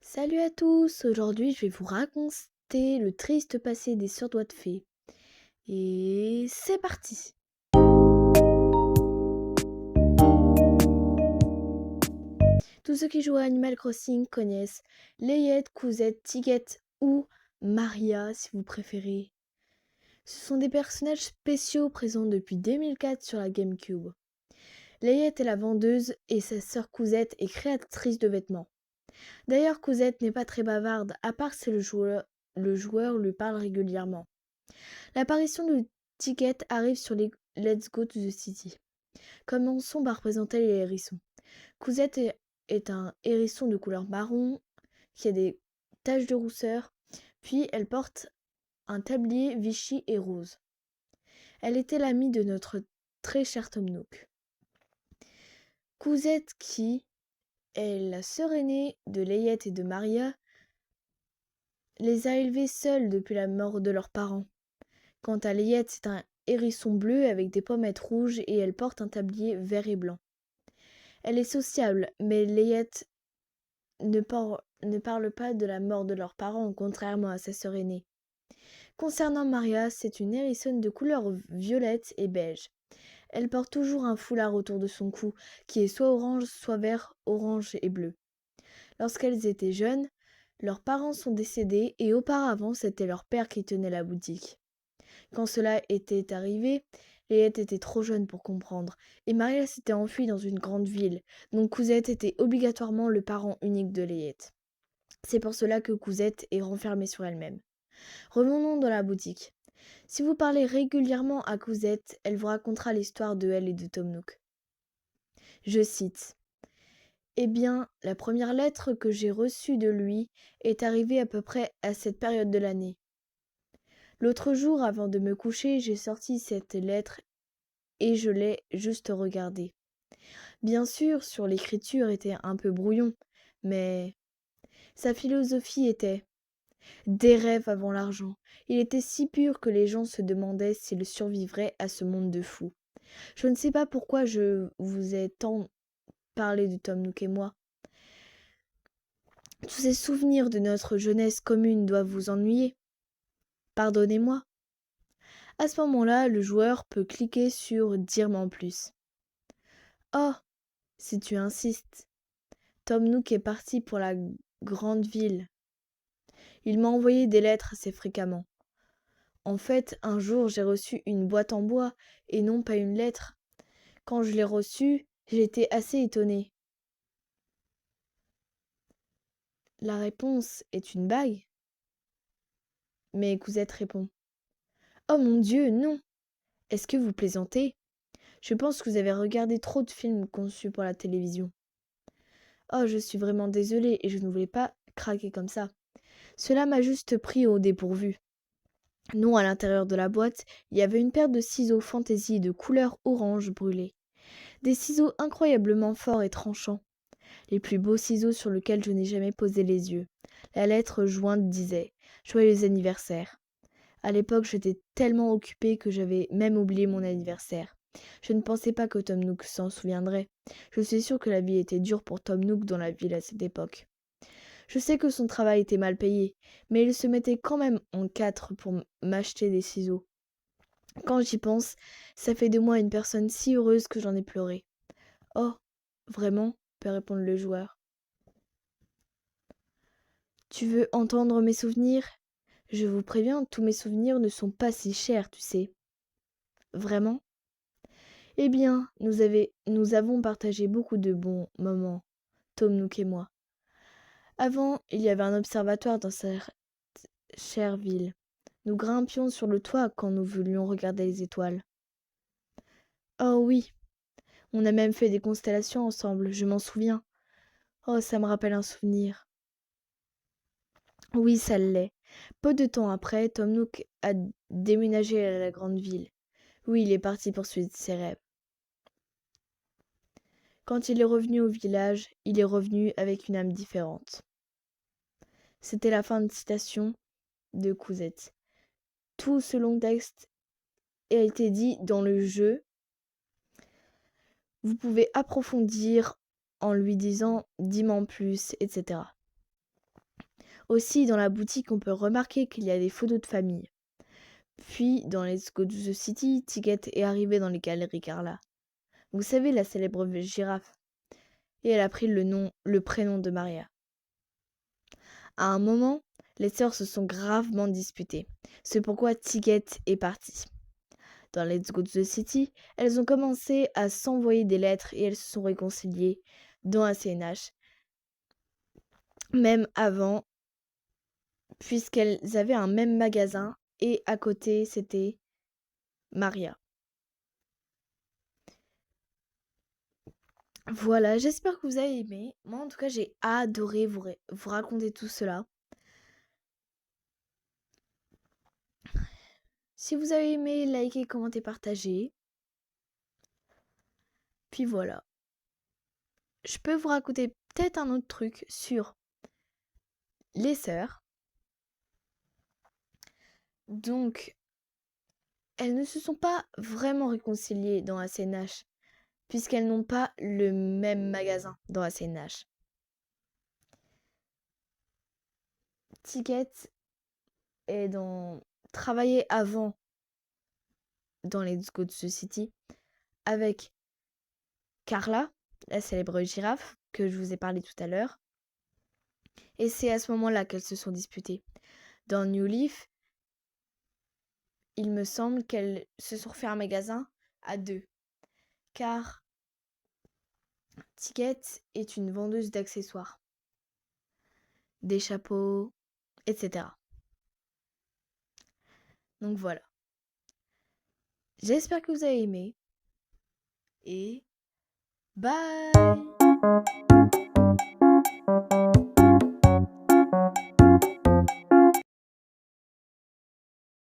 Salut à tous, aujourd'hui je vais vous raconter le triste passé des surdoués de fées. Et c'est parti. Tous ceux qui jouent à Animal Crossing connaissent Layette, Cousette, Tiguette ou Maria si vous préférez. Ce sont des personnages spéciaux présents depuis 2004 sur la GameCube. Layette est la vendeuse et sa sœur Cousette est créatrice de vêtements. D'ailleurs, Cousette n'est pas très bavarde, à part si le joueur lui parle régulièrement. L'apparition de Ticket arrive sur les Let's Go to the City. Commençons par présenter les hérissons. Cousette est un hérisson de couleur marron qui a des taches de rousseur, puis elle porte un tablier Vichy et rose. Elle était l'amie de notre très cher Tom Nook. Cousette, qui est la sœur aînée de Layette et de Maria, les a élevés seuls depuis la mort de leurs parents. Quant à Layette, c'est un hérisson bleu avec des pommettes rouges et elle porte un tablier vert et blanc. Elle est sociable, mais Layette ne parle pas de la mort de leurs parents, contrairement à sa sœur aînée. Concernant Maria, c'est une hérissonne de couleur violette et beige. Elle porte toujours un foulard autour de son cou, qui est soit orange, soit vert, orange et bleu. Lorsqu'elles étaient jeunes, leurs parents sont décédés et auparavant c'était leur père qui tenait la boutique. Quand cela était arrivé, Layette était trop jeune pour comprendre, et Maria s'était enfuie dans une grande ville, donc Cousette était obligatoirement le parent unique de Layette. C'est pour cela que Cousette est renfermée sur elle-même. Revenons dans la boutique. Si vous parlez régulièrement à Cousette, elle vous racontera l'histoire de elle et de Tom Nook. Je cite. Eh bien, la première lettre que j'ai reçue de lui est arrivée à peu près à cette période de l'année. L'autre jour, avant de me coucher, j'ai sorti cette lettre et je l'ai juste regardée. Bien sûr, sur l'écriture était un peu brouillon, mais sa philosophie était des rêves avant l'argent. Il était si pur que les gens se demandaient s'il survivrait à ce monde de fous. Je ne sais pas pourquoi je vous ai tant parlé de Tom Nook et moi. Tous ces souvenirs de notre jeunesse commune doivent vous ennuyer. Pardonnez-moi. À ce moment-là, le joueur peut cliquer sur Dire-moi en plus. Oh, si tu insistes. Tom Nook est parti pour la grande ville. Il m'a envoyé des lettres assez fréquemment. En fait, un jour, j'ai reçu une boîte en bois et non pas une lettre. Quand je l'ai reçue, j'étais assez étonnée. La réponse est une bague. Mais Cousette répond. Oh mon Dieu, non. Est-ce que vous plaisantez? Je pense que vous avez regardé trop de films conçus pour la télévision. Oh, je suis vraiment désolée et je ne voulais pas craquer comme ça. Cela m'a juste pris au dépourvu. Non, à l'intérieur de la boîte, il y avait une paire de ciseaux fantaisie de couleur orange brûlée. Des ciseaux incroyablement forts et tranchants. Les plus beaux ciseaux sur lesquels je n'ai jamais posé les yeux. La lettre jointe disait « Joyeux anniversaire ». À l'époque, j'étais tellement occupée que j'avais même oublié mon anniversaire. Je ne pensais pas que Tom Nook s'en souviendrait. Je suis sûre que la vie était dure pour Tom Nook dans la ville à cette époque. Je sais que son travail était mal payé, mais il se mettait quand même en quatre pour m'acheter des ciseaux. Quand j'y pense, ça fait de moi une personne si heureuse que j'en ai pleuré. Oh, vraiment? Peut répondre le joueur. Tu veux entendre mes souvenirs? Je vous préviens, tous mes souvenirs ne sont pas si chers, tu sais. Vraiment? Eh bien, nous avons partagé beaucoup de bons moments, Tom Nook et moi. Avant, il y avait un observatoire dans cette chère ville. Nous grimpions sur le toit quand nous voulions regarder les étoiles. Oh oui, on a même fait des constellations ensemble, je m'en souviens. Oh, ça me rappelle un souvenir. Oui, ça l'est. Peu de temps après, Tom Nook a déménagé à la grande ville. Oui, il est parti poursuivre ses rêves. Quand il est revenu au village, il est revenu avec une âme différente. C'était la fin de citation de Cousette. Tout ce long texte a été dit dans le jeu. Vous pouvez approfondir en lui disant « dis-moi en plus », etc. Aussi, dans la boutique, on peut remarquer qu'il y a des photos de famille. Puis, dans Let's Go to the City, Ticket est arrivée dans les galeries Carla. Vous savez, la célèbre girafe. Et elle a pris le prénom de Maria. À un moment, les sœurs se sont gravement disputées. C'est pourquoi Ticket est partie. Dans Let's Go to the City, elles ont commencé à s'envoyer des lettres et elles se sont réconciliées dans un CNH. Même avant, puisqu'elles avaient un même magasin et à côté, c'était Maria. Voilà, j'espère que vous avez aimé. Moi, en tout cas, j'ai adoré vous raconter tout cela. Si vous avez aimé, likez, commentez, partagez. Puis voilà. Je peux vous raconter peut-être un autre truc sur les sœurs. Donc, elles ne se sont pas vraiment réconciliées dans la CNH, puisqu'elles n'ont pas le même magasin dans la CNH. Ticket travaillait avant dans Let's Go to the City avec Carla, la célèbre girafe que je vous ai parlé tout à l'heure. Et c'est à ce moment-là qu'elles se sont disputées. Dans New Leaf, il me semble qu'elles se sont refait un magasin à deux. Car Ticket est une vendeuse d'accessoires, des chapeaux, etc. Donc voilà. J'espère que vous avez aimé. Et bye!